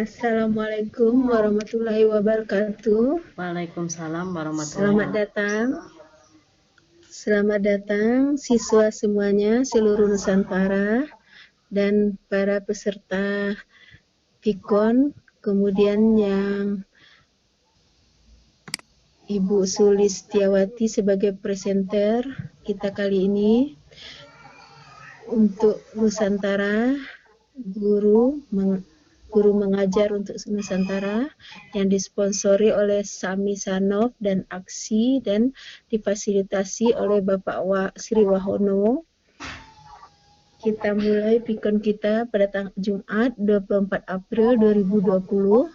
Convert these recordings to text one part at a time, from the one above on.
Assalamualaikum warahmatullahi wabarakatuh. Waalaikumsalam Selamat warahmatullahi Selamat datang siswa semuanya seluruh Nusantara dan para peserta PIKON, kemudian yang Ibu Sulistiawati sebagai presenter kita kali ini untuk Nusantara, guru mengajar untuk Nusantara yang disponsori oleh Sami Sanov dan Aksi dan difasilitasi oleh Bapak Sri Wahono. Kita mulai PIKON kita pada Jumat 24 April 2020.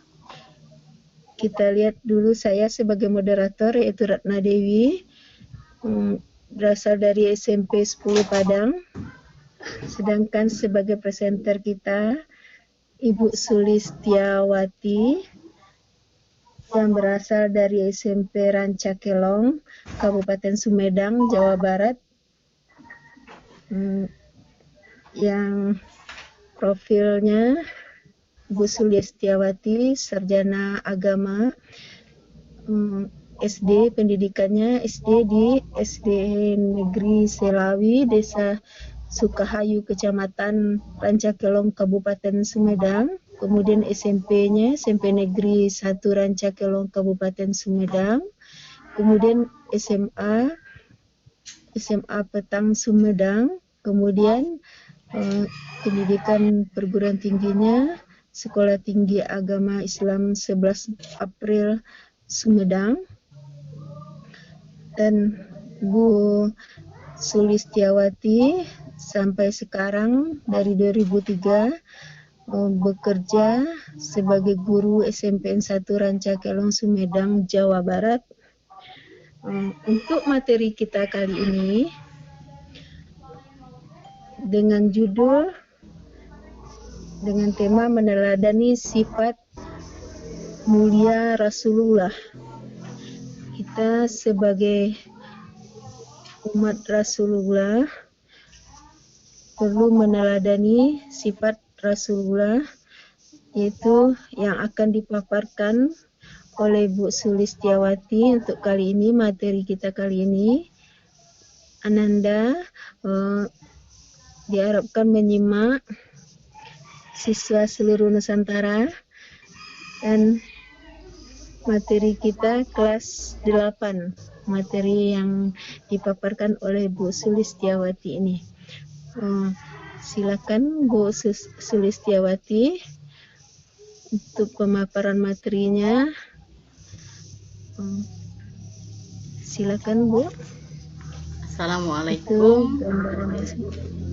Kita lihat dulu, saya sebagai moderator yaitu Ratna Dewi, berasal dari SMP 10 Padang. Sedangkan sebagai presenter kita Ibu Sulistiawati yang berasal dari SMP Rancakelong, Kabupaten Sumedang, Jawa Barat, yang profilnya Ibu Sulistiawati sarjana agama, SD, pendidikannya SD di SD Negeri Selawi, Desa Sukahayu, Kecamatan Rancakelong, Kabupaten Sumedang. Kemudian SMP-nya SMP Negeri 1 Rancakelong, Kabupaten Sumedang. Kemudian SMA Petang Sumedang. Kemudian pendidikan perguruan tingginya Sekolah Tinggi Agama Islam 11 April Sumedang. Dan Bu Sulistiawati sampai sekarang dari 2003 bekerja sebagai guru SMPN 1 Rancakelong, Sumedang, Jawa Barat. Untuk materi kita kali ini dengan judul, dengan tema meneladani sifat mulia Rasulullah. Kita sebagai umat Rasulullah perlu meneladani sifat Rasulullah, yaitu yang akan dipaparkan oleh Bu Sulistiawati untuk kali ini. Materi kita kali ini, Ananda diharapkan menyimak, siswa seluruh Nusantara, dan materi kita kelas 8, materi yang dipaparkan oleh Bu Sulistiawati ini. Silakan Bu Sulistiawati untuk pemaparan materinya. Silakan Bu. Assalamualaikum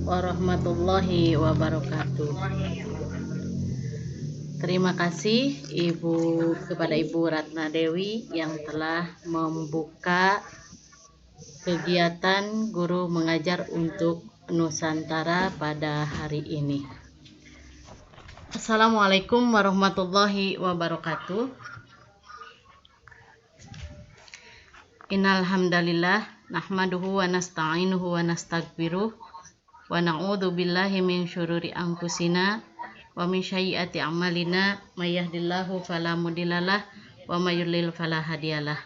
warahmatullahi wabarakatuh. Terima kasih kepada Ibu Ratna Dewi yang telah membuka kegiatan guru mengajar untuk Nusantara pada hari ini. Assalamualaikum warahmatullahi wabarakatuh. Innal hamdalillah nahmaduhu wa nasta'inuhu wa nastaghfiruh wa na'udzu billahi min syururi anfusina wa min sayyiati a'malina, may yahdihillahu fala mudhillalah wa may yudlil fala hadiyalah.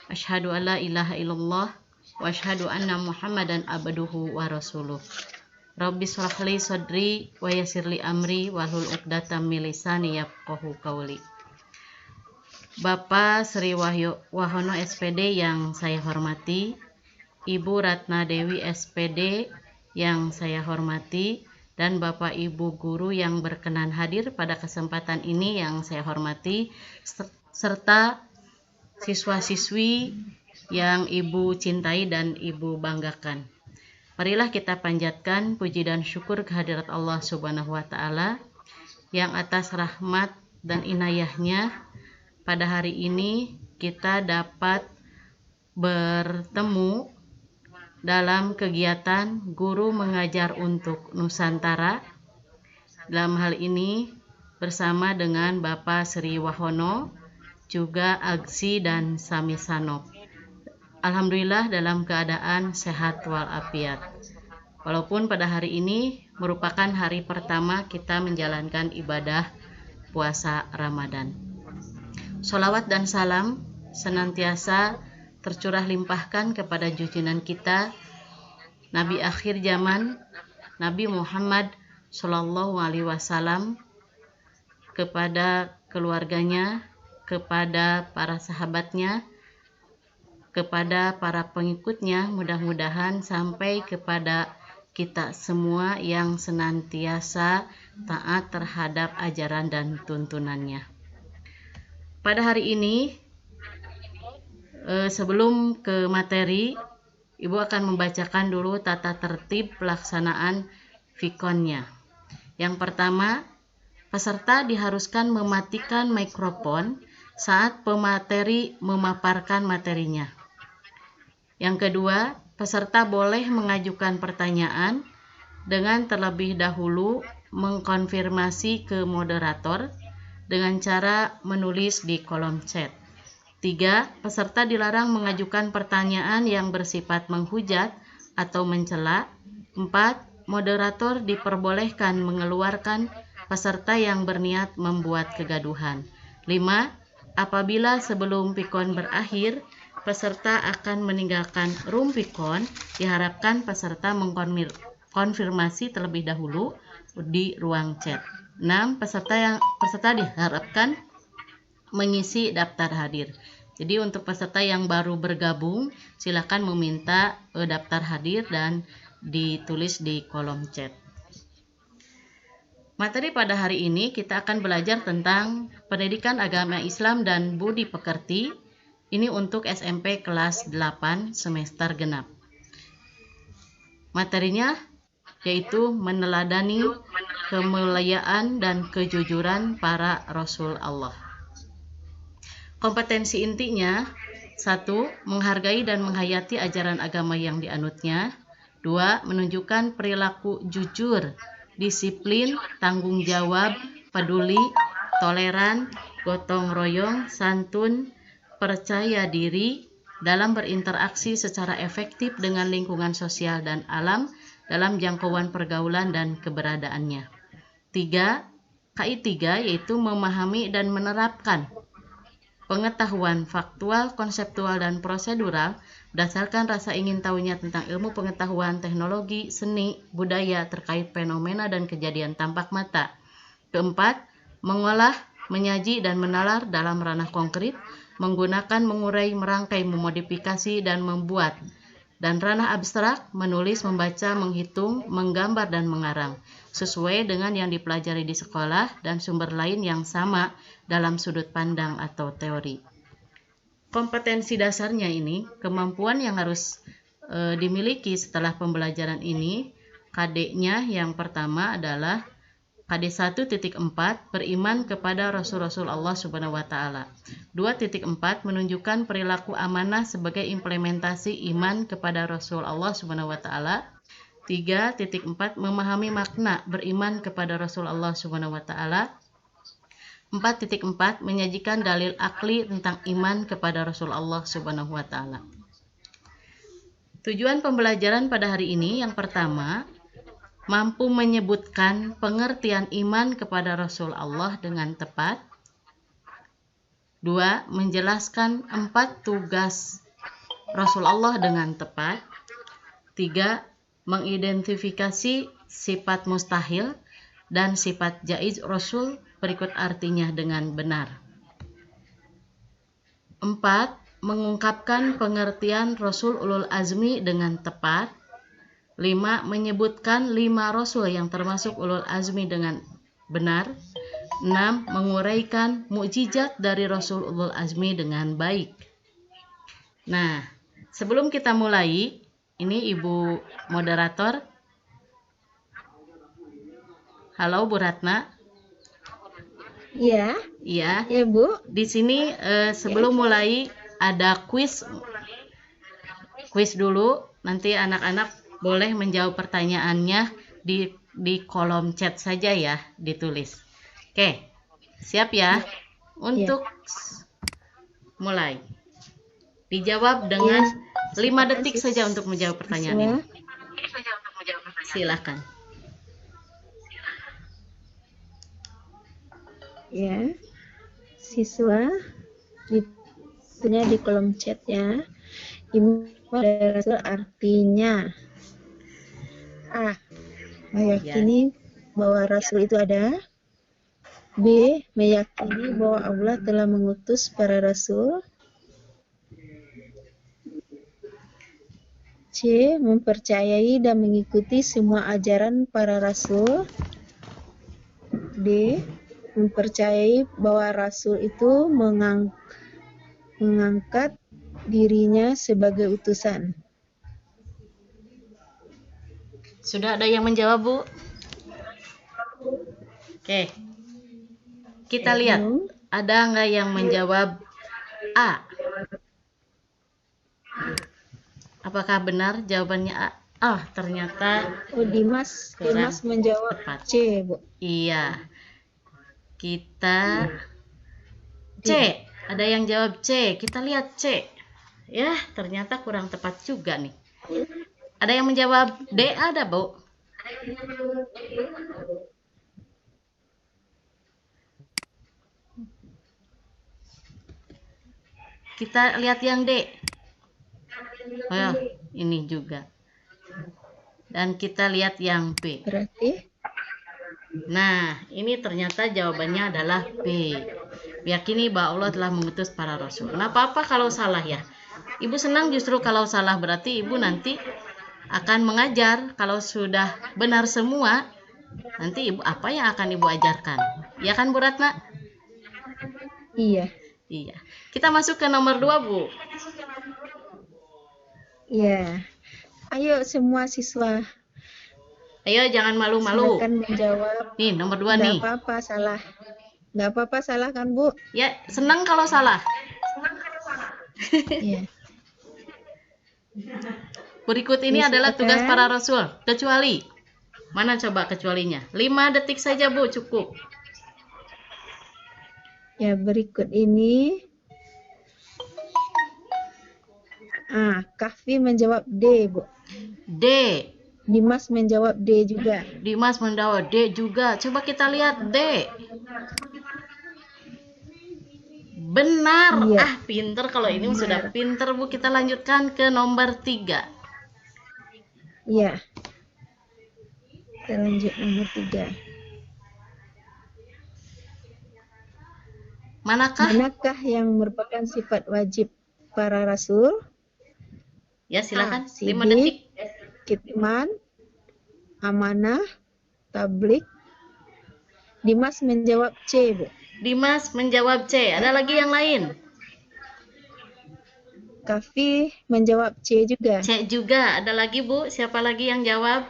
Asyhadu an la ilaha illallah wa asyhadu anna Muhammadan abduhu wa rasuluh. Rabbi shrah li sadri wa yassir li amri wahlul 'uqdatam min lisani yafqahu qawli. Bapak Sri Wahono SPD yang saya hormati, Ibu Ratna Dewi SPD yang saya hormati, dan Bapak Ibu guru yang berkenan hadir pada kesempatan ini yang saya hormati, serta siswa-siswi yang Ibu cintai dan Ibu banggakan. Marilah kita panjatkan puji dan syukur kehadirat Allah Subhanahu wa Ta'ala yang atas rahmat dan inayahnya pada hari ini kita dapat bertemu dalam kegiatan guru mengajar untuk Nusantara. Dalam hal ini bersama dengan Bapak Sri Wahono, juga Aksi dan Sami Sanov. Alhamdulillah dalam keadaan sehat walafiat. Walaupun pada hari ini merupakan hari pertama kita menjalankan ibadah puasa Ramadan. Sholawat dan salam senantiasa tercurah limpahkan kepada junjungan kita, Nabi akhir zaman, Nabi Muhammad Shallallahu Alaihi Wasallam, kepada keluarganya, kepada para sahabatnya, kepada para pengikutnya, mudah-mudahan sampai kepada kita semua yang senantiasa taat terhadap ajaran dan tuntunannya. Pada hari ini, sebelum ke materi, Ibu akan membacakan dulu tata tertib pelaksanaan Vkonnya. Yang pertama, peserta diharuskan mematikan mikrofon saat pemateri memaparkan materinya. Yang kedua, peserta boleh mengajukan pertanyaan dengan terlebih dahulu mengkonfirmasi ke moderator dengan cara menulis di kolom chat. 3. Peserta dilarang mengajukan pertanyaan yang bersifat menghujat atau mencela. 4. Moderator diperbolehkan mengeluarkan peserta yang berniat membuat kegaduhan. 5. Apabila sebelum Vkon berakhir, peserta akan meninggalkan room Vkon, diharapkan peserta mengkonfirmasi terlebih dahulu di ruang chat. 6. Peserta diharapkan mengisi daftar hadir. Jadi untuk peserta yang baru bergabung, silakan meminta daftar hadir dan ditulis di kolom chat. Materi pada hari ini kita akan belajar tentang pendidikan agama Islam dan budi pekerti. Ini untuk SMP kelas 8 semester genap. Materinya yaitu meneladani kemuliaan dan kejujuran para Rasul Allah. Kompetensi intinya: 1. Menghargai dan menghayati ajaran agama yang dianutnya. 2. Menunjukkan perilaku jujur, disiplin, tanggung jawab, peduli, toleran, gotong royong, santun, percaya diri dalam berinteraksi secara efektif dengan lingkungan sosial dan alam dalam jangkauan pergaulan dan keberadaannya. 3. KI 3 yaitu memahami dan menerapkan pengetahuan faktual, konseptual, dan prosedural berdasarkan rasa ingin tahunya tentang ilmu pengetahuan, teknologi, seni, budaya terkait fenomena dan kejadian tampak mata. 4. Mengolah, menyaji, dan menalar dalam ranah konkret, menggunakan, mengurai, merangkai, memodifikasi, dan membuat. Dan ranah abstrak, menulis, membaca, menghitung, menggambar, dan mengarang, sesuai dengan yang dipelajari di sekolah dan sumber lain yang sama dalam sudut pandang atau teori. Kompetensi dasarnya ini, kemampuan yang harus dimiliki setelah pembelajaran ini, KD-nya yang pertama adalah KD 1.4 beriman kepada Rasul-Rasul Allah Subhanahu wa Ta'ala. 2.4 menunjukkan perilaku amanah sebagai implementasi iman kepada Rasul Allah Subhanahu wa Ta'ala. 3.4 memahami makna beriman kepada Rasul Allah Subhanahu wa Ta'ala. 4.4 menyajikan dalil akli tentang iman kepada Rasul Allah Subhanahu wa Ta'ala. Tujuan pembelajaran pada hari ini yang pertama, mampu menyebutkan pengertian iman kepada Rasul Allah dengan tepat. 2. Menjelaskan 4 tugas Rasul Allah dengan tepat. 3. Mengidentifikasi sifat mustahil dan sifat jaiz Rasul berikut artinya dengan benar. 4. Mengungkapkan pengertian Rasul Ulul Azmi dengan tepat. 5. Menyebutkan 5 Rasul yang termasuk Ulul Azmi dengan benar. 6. Menguraikan mukjizat dari Rasul Ulul Azmi dengan baik. Nah, sebelum kita mulai, ini Ibu moderator. Halo Bu Ratna. Iya. Iya. Ya, Bu. Di sini sebelum mulai ada kuis dulu. Nanti anak-anak boleh menjawab pertanyaannya di kolom chat saja ya, ditulis. Oke, siap ya? Untuk mulai. Dijawab dengan 5 detik saja untuk menjawab pertanyaan ini. Silakan. Ya, siswa ditulisnya di kolom chat ya. Imam adalah Rasul artinya A. Meyakini bahwa Rasul itu ada. B. Meyakini bahwa Allah telah mengutus para Rasul. C. Mempercayai dan mengikuti semua ajaran para Rasul. D. Mempercayai bahwa Rasul itu mengangkat dirinya sebagai utusan. Sudah ada yang menjawab, Bu? Oke. Kita lihat. Ada nggak yang menjawab A? Apakah benar jawabannya A? Ternyata Dimas menjawab tepat. C, Bu. Iya. Kita C. Ada yang jawab C. Kita lihat C. Ya, ternyata kurang tepat juga nih. Ada yang menjawab D, ada, Bu? Kita lihat yang D. Oh ya, ini juga. Dan kita lihat yang B. Berarti? Nah, ini ternyata jawabannya adalah B. Meyakini bahwa Allah telah mengutus para rasul. Nah, apa-apa kalau salah ya. Ibu senang justru kalau salah, berarti ibu nanti akan mengajar. Kalau sudah benar semua, nanti ibu apa yang akan ibu ajarkan? Ya kan, Bu Ratna? Iya. Iya. Kita masuk ke nomor 2, Bu. Iya. Ayo semua siswa. Ayo jangan malu-malu. Silakan menjawab. Nih, nomor 2 nih. Nggak apa-apa salah. Nggak apa-apa salah kan, Bu? Ya, senang kalau salah. Iya. Berikut ini adalah tugas para rasul. Kecuali. Mana coba kecualinya? 5 detik saja, Bu, cukup. Ya, berikut ini. Kahfi menjawab D, Bu. D. Dimas menjawab D juga. Dimas menjawab D juga. Coba kita lihat D. Benar. Iya. Pinter kalau ini sudah pinter, Bu. Kita lanjutkan ke nomor 3. Iya. Kita lanjut nomor 3. Manakah yang merupakan sifat wajib para rasul? Ya, silakan. 5 Sidik, detik. kitman, amanah, tablik. Dimas menjawab C, Bu. Dimas menjawab C. Ada lagi yang lain? Kahfi menjawab C juga. C juga. Ada lagi, Bu? Siapa lagi yang jawab?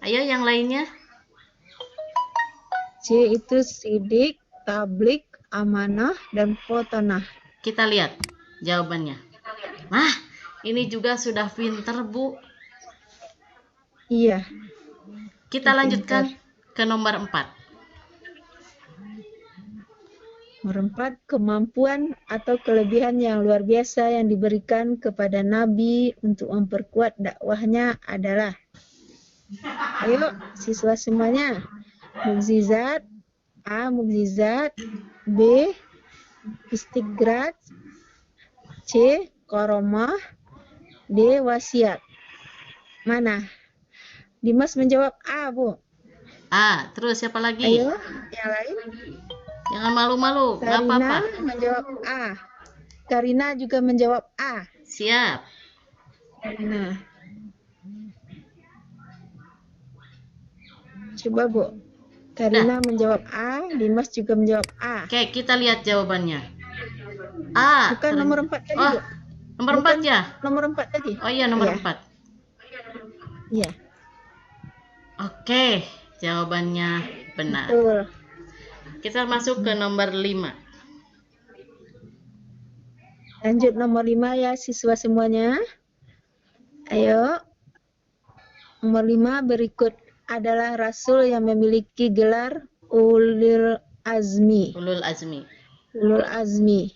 Ayo yang lainnya. C itu sidik, tablik, amanah, dan potonah. Kita lihat jawabannya. Nah, ini juga sudah pinter, Bu. Iya. Kita lanjutkan ke nomor 4. Nomor 4, kemampuan atau kelebihan yang luar biasa yang diberikan kepada Nabi untuk memperkuat dakwahnya adalah. Ayo, siswa semuanya. Mukjizat. A. Mukjizat. B. Istighraq. C. Karomah. D. Wasiat. Mana? Dimas menjawab A, Bu. A. Terus siapa lagi? Ayo, yang lain. Jangan malu-malu, nggak apa-apa. Karina menjawab A. Karina juga menjawab A. Siap. Nah. Coba, Bu. Karina menjawab A, Dimas juga menjawab A. Oke, kita lihat jawabannya. A. Bukan nomor 4 tadi, Oh, Bu. nomor 4 ya? Nomor 4 tadi. Oh iya, nomor 4. Iya. Oke, jawabannya benar. Betul. Kita masuk ke nomor 5. Lanjut nomor 5 ya siswa semuanya. Ayo. Nomor 5 berikut adalah rasul yang memiliki gelar Ulul Azmi. Ulul Azmi. Ulul Azmi.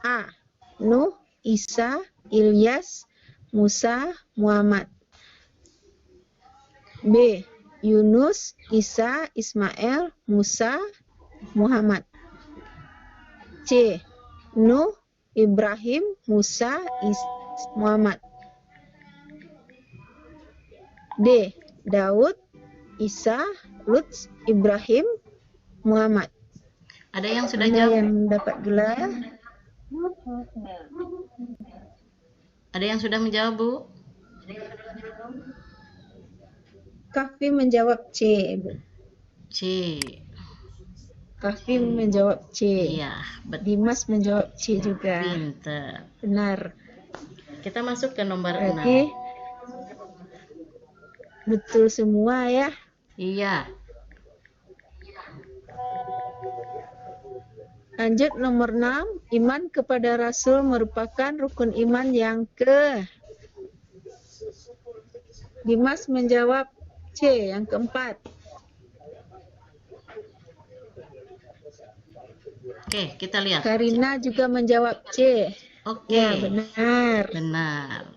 A. Nuh, Isa, Ilyas, Musa, Muhammad. B. Yunus, Isa, Ismail, Musa, Muhammad. C. Nuh, Ibrahim, Musa, Muhammad. D. Daud, Isa, Lut, Ibrahim, Muhammad. Ada yang sudah Anda jawab? yang dapat gelar? Ada yang sudah menjawab, Bu? Kahfi menjawab C, Bu. C. Kahfi menjawab C. Iya, betul. Dimas menjawab C juga. Pinter. Benar. Kita masuk ke nomor Berarti 6. betul semua ya. Iya. Lanjut nomor 6. Iman kepada Rasul merupakan rukun iman yang ke. Dimas menjawab C, yang keempat. Oke, kita lihat. Karina juga menjawab C. Oke. Ya, benar. Benar.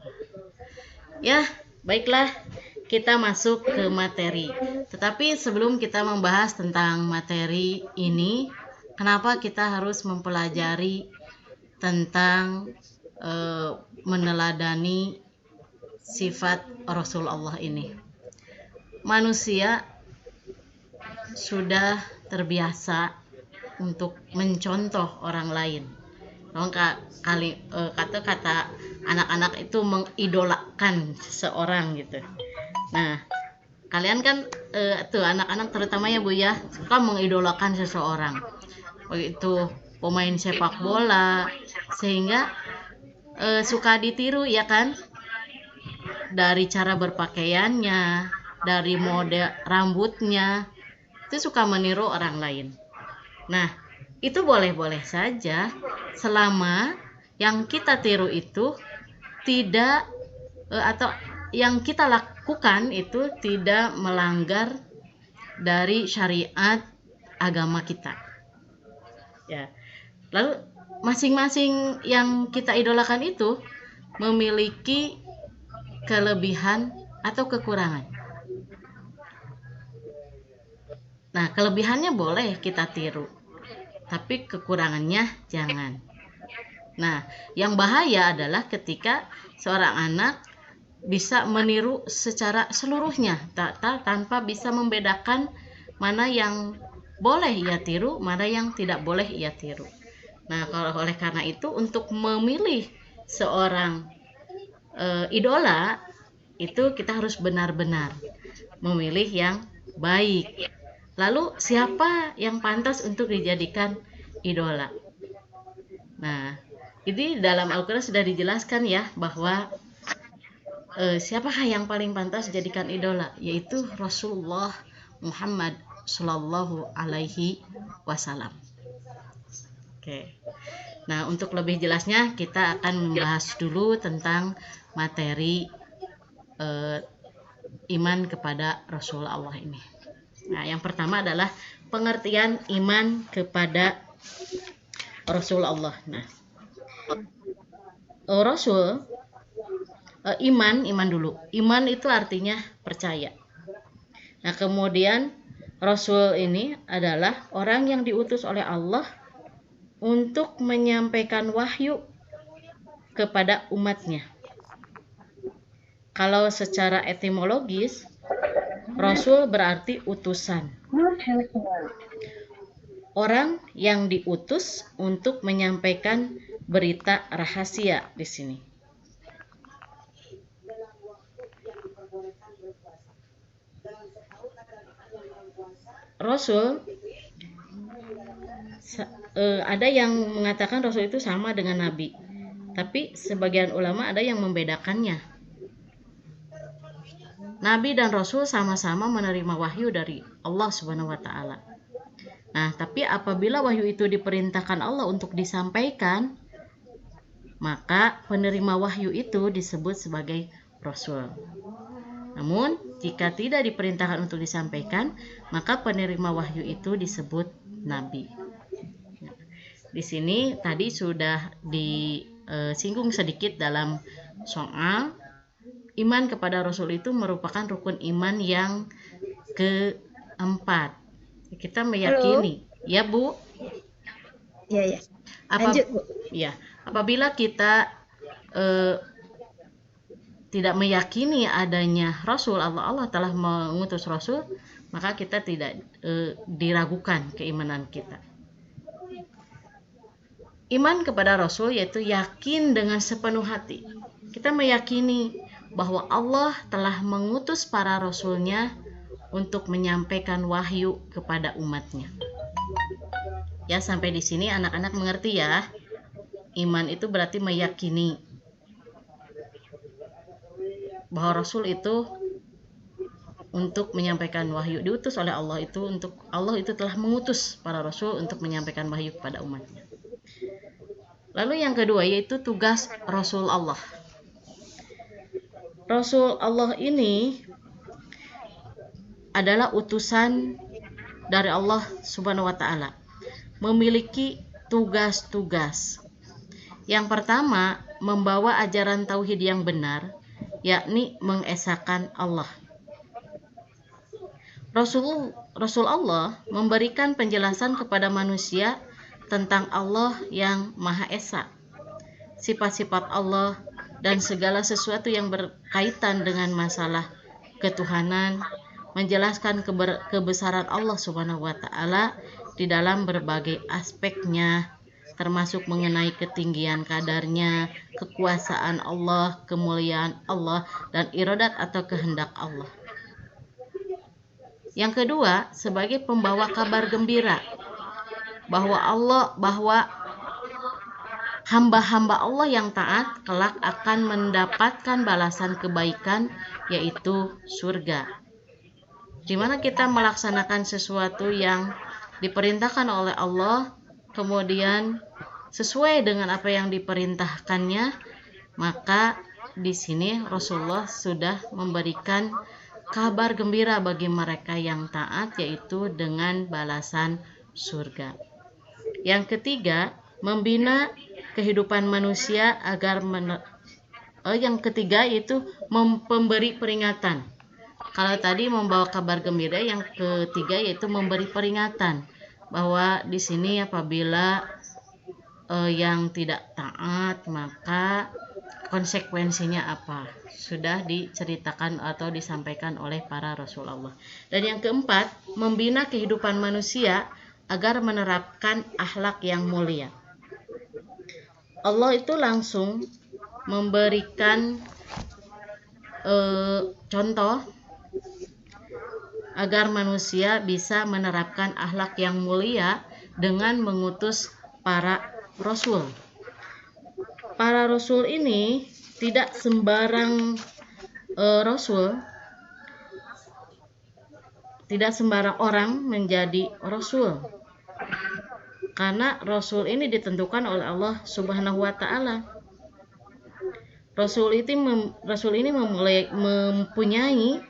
Ya, baiklah. Kita masuk ke materi. Tetapi sebelum kita membahas tentang materi ini, kenapa kita harus mempelajari tentang meneladani sifat Rasulullah ini? Manusia sudah terbiasa untuk mencontoh orang lain. Kata-kata anak-anak itu mengidolakan seseorang gitu. Nah, kalian kan tuh anak-anak terutama ya Bu ya, suka mengidolakan seseorang. Begitu pemain sepak bola, sehingga suka ditiru ya kan? Dari cara berpakaiannya, dari mode rambutnya, itu suka meniru orang lain. Nah, itu boleh-boleh saja selama yang kita tiru itu tidak atau yang kita lakukan itu tidak melanggar dari syariat agama kita. Ya. Lalu masing-masing yang kita idolakan itu memiliki kelebihan atau kekurangan. Nah, kelebihannya boleh kita tiru, tapi kekurangannya jangan. Nah, yang bahaya adalah ketika seorang anak bisa meniru secara seluruhnya tanpa bisa membedakan mana yang boleh ia tiru, mana yang tidak boleh ia tiru. Nah, oleh karena itu untuk memilih seorang idola itu kita harus benar-benar memilih yang baik. Lalu siapa yang pantas untuk dijadikan idola? Nah, ini dalam Al-Quran sudah dijelaskan ya bahwa siapakah yang paling pantas dijadikan idola? Yaitu Rasulullah Muhammad Shallallahu Alaihi Wasallam. Oke. Nah, untuk lebih jelasnya kita akan membahas dulu tentang materi iman kepada Rasulullah ini. Nah, yang pertama adalah pengertian iman kepada Rasulullah. Nah, Rasul, iman dulu. Iman itu artinya percaya. Nah, kemudian Rasul ini adalah orang yang diutus oleh Allah untuk menyampaikan wahyu kepada umatnya. Kalau secara etimologis, Rasul berarti utusan. Orang yang diutus untuk menyampaikan berita rahasia di sini. Rasul, ada yang mengatakan Rasul itu sama dengan Nabi, tapi sebagian ulama ada yang membedakannya. Nabi dan Rasul sama-sama menerima wahyu dari Allah Subhanahu wa Ta'ala. Nah, tapi apabila wahyu itu diperintahkan Allah untuk disampaikan, maka penerima wahyu itu disebut sebagai Rasul. Namun, jika tidak diperintahkan untuk disampaikan, maka penerima wahyu itu disebut Nabi. Di sini tadi sudah disinggung sedikit dalam soal iman kepada Rasul itu merupakan rukun iman yang keempat, kita meyakini, ya Bu, Ya. Lanjut, Bu. apabila kita tidak meyakini adanya Rasul, Allah telah mengutus Rasul, maka kita tidak diragukan keimanan kita. Iman kepada Rasul yaitu yakin dengan sepenuh hati. Kita meyakini bahwa Allah telah mengutus para Rasulnya untuk menyampaikan wahyu kepada umatnya. Ya, sampai di sini anak-anak mengerti ya. Iman itu berarti meyakini bahwa Rasul itu untuk menyampaikan wahyu, diutus oleh Allah itu untuk Allah itu telah mengutus para Rasul untuk menyampaikan wahyu kepada umatnya. Lalu yang kedua yaitu tugas Rasul Allah. Rasul Allah ini adalah utusan dari Allah Subhanahu wa Ta'ala, memiliki tugas-tugas. Yang pertama, membawa ajaran tauhid yang benar, yakni mengesahkan Allah. Rasul Allah memberikan penjelasan kepada manusia tentang Allah yang Maha Esa, sifat-sifat Allah, dan segala sesuatu yang berkaitan dengan masalah ketuhanan, menjelaskan kebesaran Allah Subhanahu wa Ta'ala di dalam berbagai aspeknya, termasuk mengenai ketinggian kadarnya, kekuasaan Allah, kemuliaan Allah, dan iradat atau kehendak Allah. Yang kedua, sebagai pembawa kabar gembira bahwa hamba-hamba Allah yang taat kelak akan mendapatkan balasan kebaikan, yaitu surga. Di mana kita melaksanakan sesuatu yang diperintahkan oleh Allah, kemudian sesuai dengan apa yang diperintahkannya, maka di sini Rasulullah sudah memberikan kabar gembira bagi mereka yang taat, yaitu dengan balasan surga. Yang ketiga, membina kehidupan manusia agar yang ketiga yaitu memberi peringatan. Kalau tadi membawa kabar gembira, yang ketiga yaitu memberi peringatan bahwa di sini apabila yang tidak taat, maka konsekuensinya apa, sudah diceritakan atau disampaikan oleh para Rasulullah. Dan yang keempat, membina kehidupan manusia agar menerapkan akhlak yang mulia. Allah itu langsung memberikan contoh agar manusia bisa menerapkan akhlak yang mulia dengan mengutus para Rasul. Para Rasul ini tidak sembarang Rasul, tidak sembarang orang menjadi Rasul, karena Rasul ini ditentukan oleh Allah Subhanahu wa Ta'ala. Rasul ini mempunyai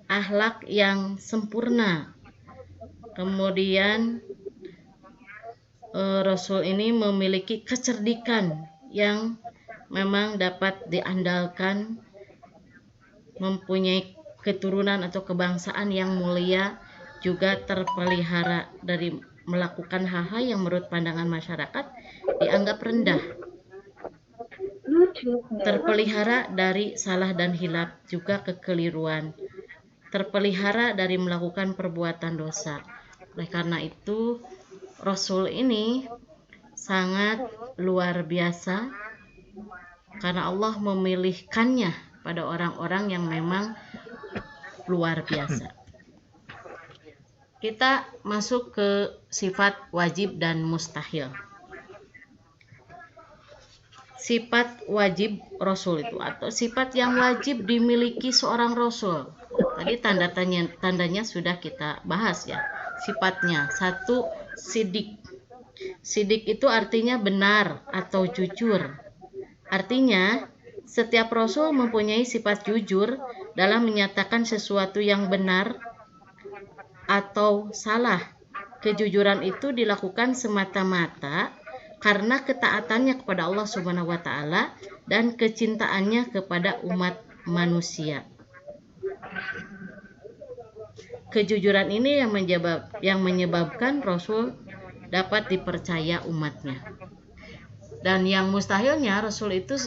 akhlak yang sempurna. Kemudian Rasul ini memiliki kecerdikan yang memang dapat diandalkan, mempunyai keturunan atau kebangsaan yang mulia, juga terpelihara dari melakukan hal-hal yang menurut pandangan masyarakat dianggap rendah, terpelihara dari salah dan hilaf, juga kekeliruan, terpelihara dari melakukan perbuatan dosa. Oleh karena itu, Rasul ini sangat luar biasa karena Allah memilihkannya pada orang-orang yang memang luar biasa. Kita masuk ke sifat wajib dan mustahil. Sifat wajib Rasul itu, atau sifat yang wajib dimiliki seorang Rasul. Tadi tandanya sudah kita bahas ya. Sifatnya, satu, sidik. Sidik itu artinya benar atau jujur. Artinya, setiap Rasul mempunyai sifat jujur dalam menyatakan sesuatu yang benar atau salah. Kejujuran itu dilakukan semata-mata karena ketaatannya kepada Allah Subhanahu wa Ta'ala dan kecintaannya kepada umat manusia. Kejujuran ini yang menyebabkan Rasul dapat dipercaya umatnya. Dan yang mustahilnya, Rasul itu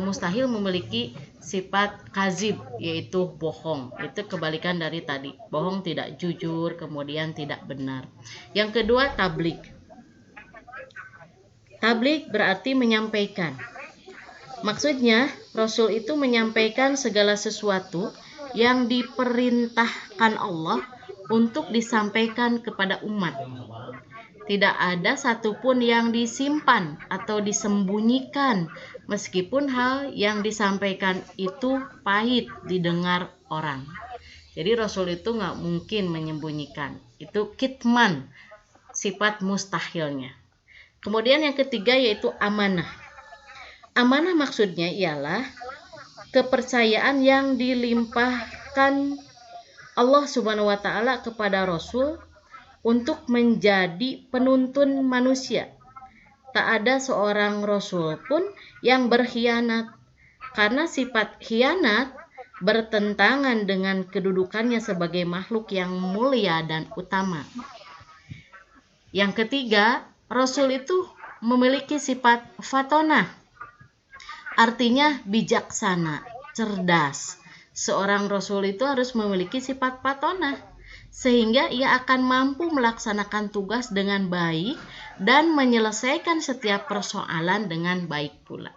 mustahil memiliki sifat kazib, yaitu bohong. Itu kebalikan dari tadi. Bohong tidak jujur, kemudian tidak benar. Yang kedua, tabligh. Tabligh berarti menyampaikan. Maksudnya, Rasul itu menyampaikan segala sesuatu yang diperintahkan Allah untuk disampaikan kepada umat. Tidak ada satupun yang disimpan atau disembunyikan, meskipun hal yang disampaikan itu pahit didengar orang. Jadi Rasul itu nggak mungkin menyembunyikan. Itu kitman, sifat mustahilnya. Kemudian yang ketiga yaitu amanah. Amanah maksudnya ialah kepercayaan yang dilimpahkan Allah Subhanahu wa Ta'ala kepada Rasul untuk menjadi penuntun manusia. Tak ada seorang Rasul pun yang berkhianat, karena sifat khianat bertentangan dengan kedudukannya sebagai makhluk yang mulia dan utama. Yang ketiga, Rasul itu memiliki sifat fatonah, artinya bijaksana, cerdas. Seorang Rasul itu harus memiliki sifat fatonah, sehingga ia akan mampu melaksanakan tugas dengan baik dan menyelesaikan setiap persoalan dengan baik pula.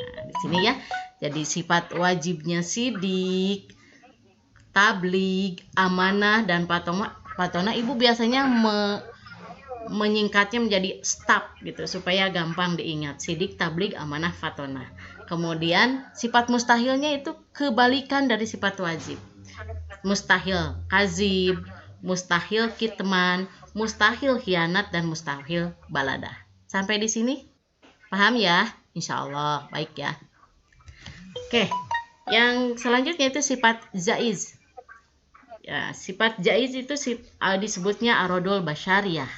Nah, di sini ya, jadi sifat wajibnya sidik, tabligh, amanah, dan fatonah. Ibu biasanya menyingkatnya menjadi STAP gitu supaya gampang diingat. Sidik, tabligh, amanah, fatonah. Kemudian sifat mustahilnya itu kebalikan dari sifat wajib. Mustahil kazib, mustahil kitman, mustahil khianat, dan mustahil baladah. Sampai di sini paham ya? Insya Allah baik ya. Oke, yang selanjutnya itu sifat jaiz. Ya, sifat jaiz itu disebutnya aradul basyariyah.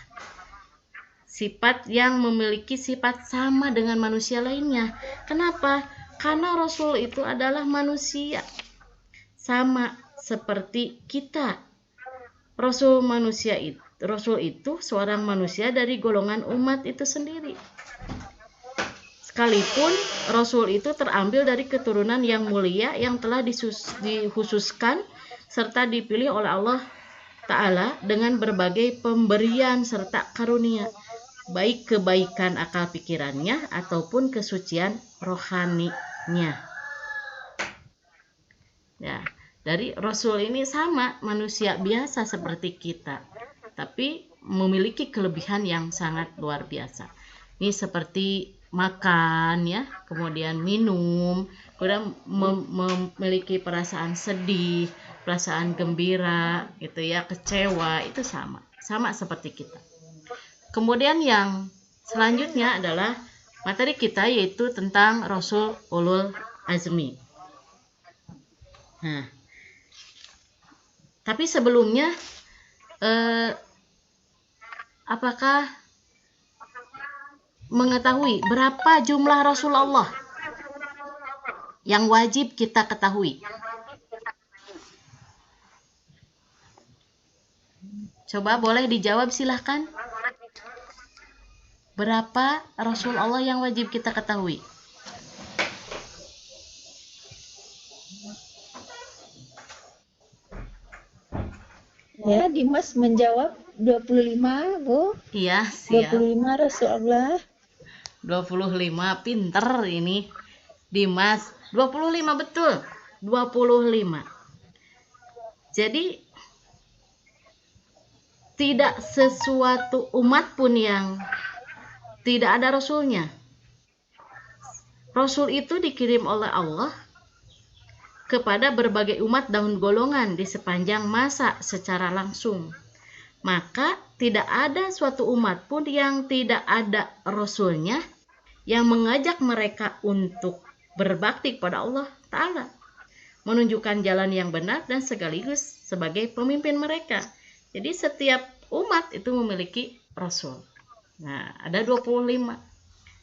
Sifat yang memiliki sifat sama dengan manusia lainnya. Kenapa? Karena Rasul itu adalah manusia, sama seperti kita. Rasul itu seorang manusia dari golongan umat itu sendiri. Sekalipun Rasul itu terambil dari keturunan yang mulia yang telah dikhususkan serta dipilih oleh Allah Ta'ala dengan berbagai pemberian serta karunia, baik kebaikan akal pikirannya ataupun kesucian rohaninya. Ya, dari Rasul ini sama manusia biasa seperti kita, tapi memiliki kelebihan yang sangat luar biasa. Ini seperti makan ya, kemudian minum, kemudian memiliki perasaan sedih, perasaan gembira gitu ya, kecewa, itu sama seperti kita. Kemudian yang selanjutnya adalah materi kita, yaitu tentang Rasul Ulul Azmi. Nah, tapi sebelumnya apakah mengetahui berapa jumlah Rasulullah yang wajib kita ketahui? Coba boleh dijawab silahkan. Berapa Rasul Allah yang wajib kita ketahui? Ya, Dimas menjawab 25, Bu. Iya, siap. 25 Rasul Allah. 25, pinter ini. Dimas, 25 betul. 25. Jadi tidak sesuatu umat pun yang tidak ada Rasulnya. Rasul itu dikirim oleh Allah kepada berbagai umat dan golongan di sepanjang masa secara langsung. Maka tidak ada suatu umat pun yang tidak ada Rasulnya yang mengajak mereka untuk berbakti kepada Allah Ta'ala, menunjukkan jalan yang benar dan sekaligus sebagai pemimpin mereka. Jadi setiap umat itu memiliki Rasul. Nah, ada 25.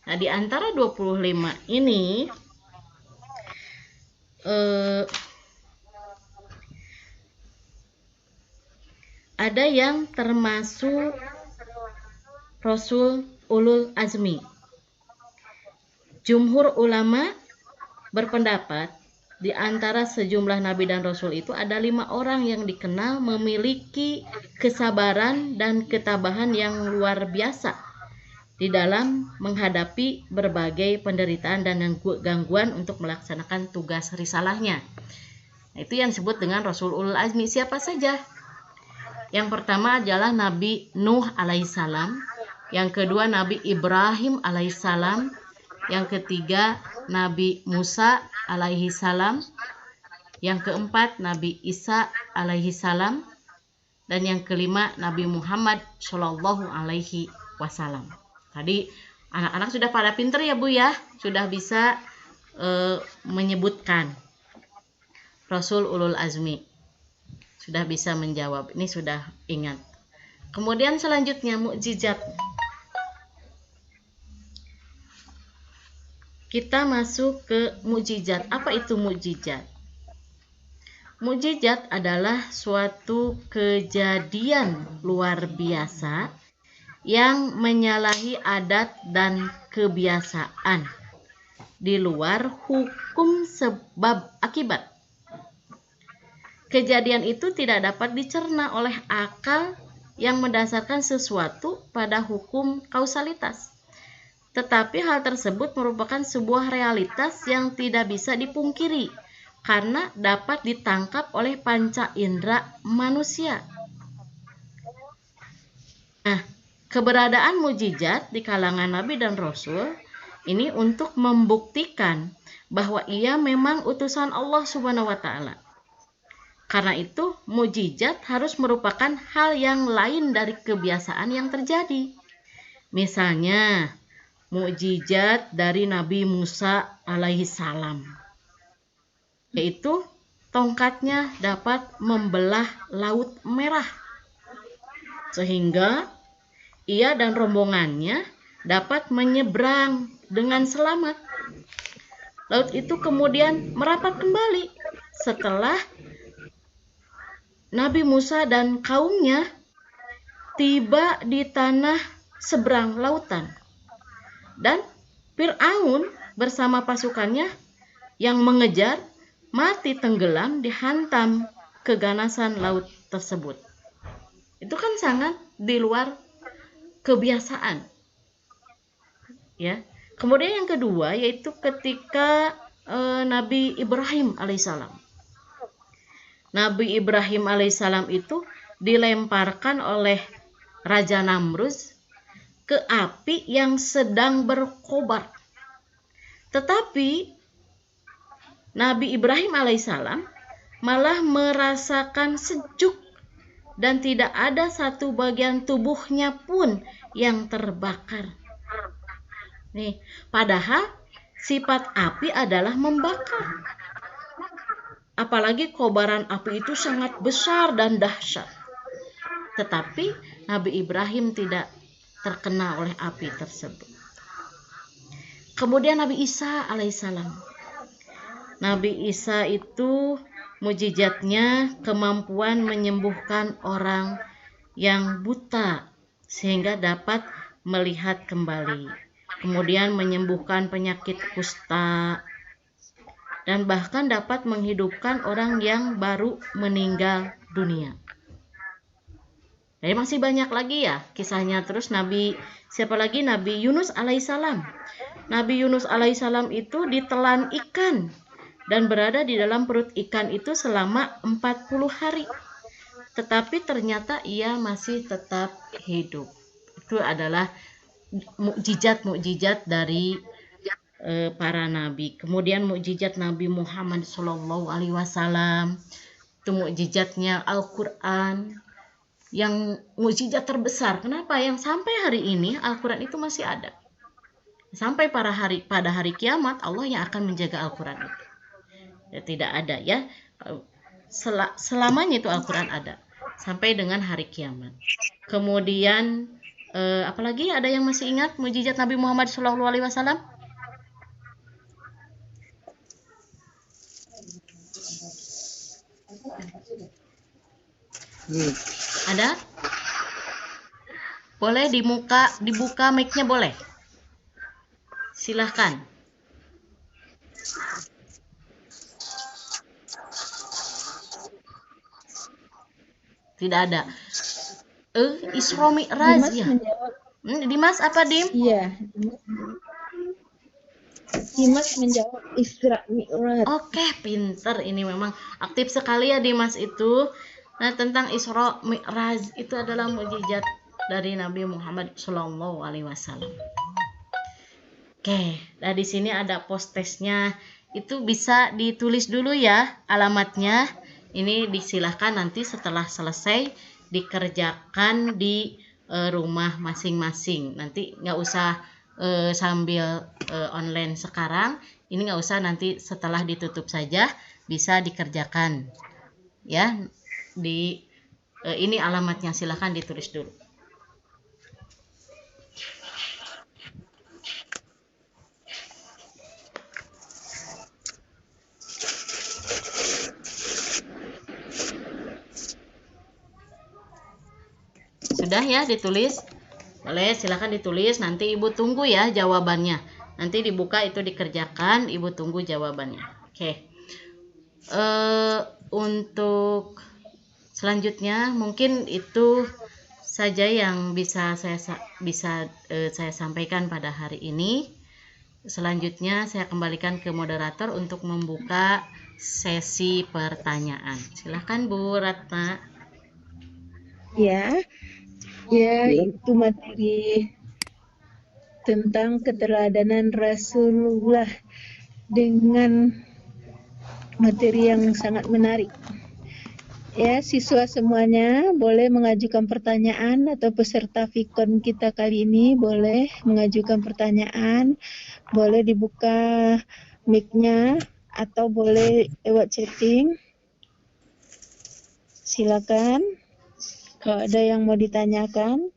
Nah, di antara 25 ini ada yang termasuk Rasul Ulul Azmi. Jumhur ulama berpendapat di antara sejumlah nabi dan rasul itu ada 5 orang yang dikenal memiliki kesabaran dan ketabahan yang luar biasa di dalam menghadapi berbagai penderitaan dan gangguan untuk melaksanakan tugas risalahnya. Itu yang disebut dengan Rasul Ulul Azmi. Siapa saja? Yang pertama adalah Nabi Nuh alaihissalam, yang kedua Nabi Ibrahim alaihissalam, yang ketiga Nabi Musa alaihissalam, yang keempat Nabi Isa alaihissalam, dan yang kelima Nabi Muhammad Shallallahu alaihi wasallam. Tadi anak-anak sudah pada pinter ya Bu ya, sudah bisa menyebutkan Rasul Ulul Azmi, sudah bisa menjawab, ini sudah ingat. Kemudian selanjutnya mukjizat. Kita masuk ke mukjizat. Apa itu mukjizat? Mukjizat adalah suatu kejadian luar biasa yang menyalahi adat dan kebiasaan di luar hukum sebab akibat. Kejadian itu tidak dapat dicerna oleh akal yang mendasarkan sesuatu pada hukum kausalitas. Tetapi hal tersebut merupakan sebuah realitas yang tidak bisa dipungkiri karena dapat ditangkap oleh panca indera manusia. Nah, keberadaan mukjizat di kalangan nabi dan rasul ini untuk membuktikan bahwa ia memang utusan Allah Subhanahu wa taala. Karena itu, mukjizat harus merupakan hal yang lain dari kebiasaan yang terjadi. Misalnya, mukjizat dari Nabi Musa alaihissalam, yaitu tongkatnya dapat membelah laut merah, sehingga ia dan rombongannya dapat menyeberang dengan selamat. Laut itu kemudian merapat kembali setelah Nabi Musa dan kaumnya tiba di tanah seberang lautan. Dan Fir'aun bersama pasukannya yang mengejar mati tenggelam dihantam keganasan laut tersebut. Itu kan sangat di luar kebiasaan. Ya. Kemudian yang kedua yaitu ketika Nabi Ibrahim alaihissalam. Nabi Ibrahim alaihissalam itu dilemparkan oleh Raja Namrus ke api yang sedang berkobar. Tetapi Nabi Ibrahim alaihissalam malah merasakan sejuk dan tidak ada satu bagian tubuhnya pun yang terbakar. Nih, padahal sifat api adalah membakar. Apalagi kobaran api itu sangat besar dan dahsyat. Tetapi Nabi Ibrahim tidak terkena oleh api tersebut. Kemudian Nabi Isa alaihissalam. Nabi Isa itu mukjizatnya kemampuan menyembuhkan orang yang buta sehingga dapat melihat kembali. Kemudian menyembuhkan penyakit kusta dan bahkan dapat menghidupkan orang yang baru meninggal dunia. Jadi masih banyak lagi ya kisahnya. Terus Nabi siapa lagi? Nabi Yunus alaihissalam. Nabi Yunus alaihissalam itu ditelan ikan dan berada di dalam perut ikan itu selama 40 hari. Tetapi ternyata ia masih tetap hidup. Itu adalah mukjizat-mukjizat dari para nabi. Kemudian mukjizat Nabi Muhammad Shallallahu alaihi wasallam, itu mukjizatnya Al-Qur'an yang mukjizat terbesar. Kenapa? Yang sampai hari ini Al-Qur'an itu masih ada. Sampai pada hari kiamat Allah yang akan menjaga Al-Qur'an itu. Ya, tidak ada ya. Selamanya itu Al-Qur'an ada sampai dengan hari kiamat. Kemudian apalagi ada yang masih ingat mukjizat Nabi Muhammad Shallallahu alaihi wasallam? Ada? Boleh dibuka mic-nya boleh? Silahkan. Tidak ada. Isra Mi'raj Dimas ya. menjawab. Dimas apa, Dim? Iya. Dimas menjawab Isra Mi'raj. Oke, pinter. Ini memang aktif sekali ya Dimas itu. Nah, tentang Isra Mi'raj itu adalah mukjizat dari Nabi Muhammad SAW. Oke, nah di sini ada post testnya. Itu bisa ditulis dulu ya alamatnya. Ini disilahkan nanti setelah selesai dikerjakan di rumah masing-masing. Nanti nggak usah sambil online sekarang. Ini nggak usah, nanti setelah ditutup saja bisa dikerjakan. Ya, ini alamatnya, silahkan ditulis dulu. Sudah ya ditulis? Boleh, silakan ditulis. Nanti Ibu tunggu ya jawabannya. Nanti dibuka itu dikerjakan, Ibu tunggu jawabannya. Oke. Untuk selanjutnya mungkin itu saja yang bisa saya sampaikan pada hari ini. Selanjutnya saya kembalikan ke moderator untuk membuka sesi pertanyaan. Silakan Bu Ratna. Ya, itu materi tentang keteladanan Rasulullah dengan materi yang sangat menarik. Ya, siswa semuanya boleh mengajukan pertanyaan, atau peserta Vikon kita kali ini boleh mengajukan pertanyaan, boleh dibuka mic-nya atau boleh lewat chatting. Silakan kalau ada yang mau ditanyakan.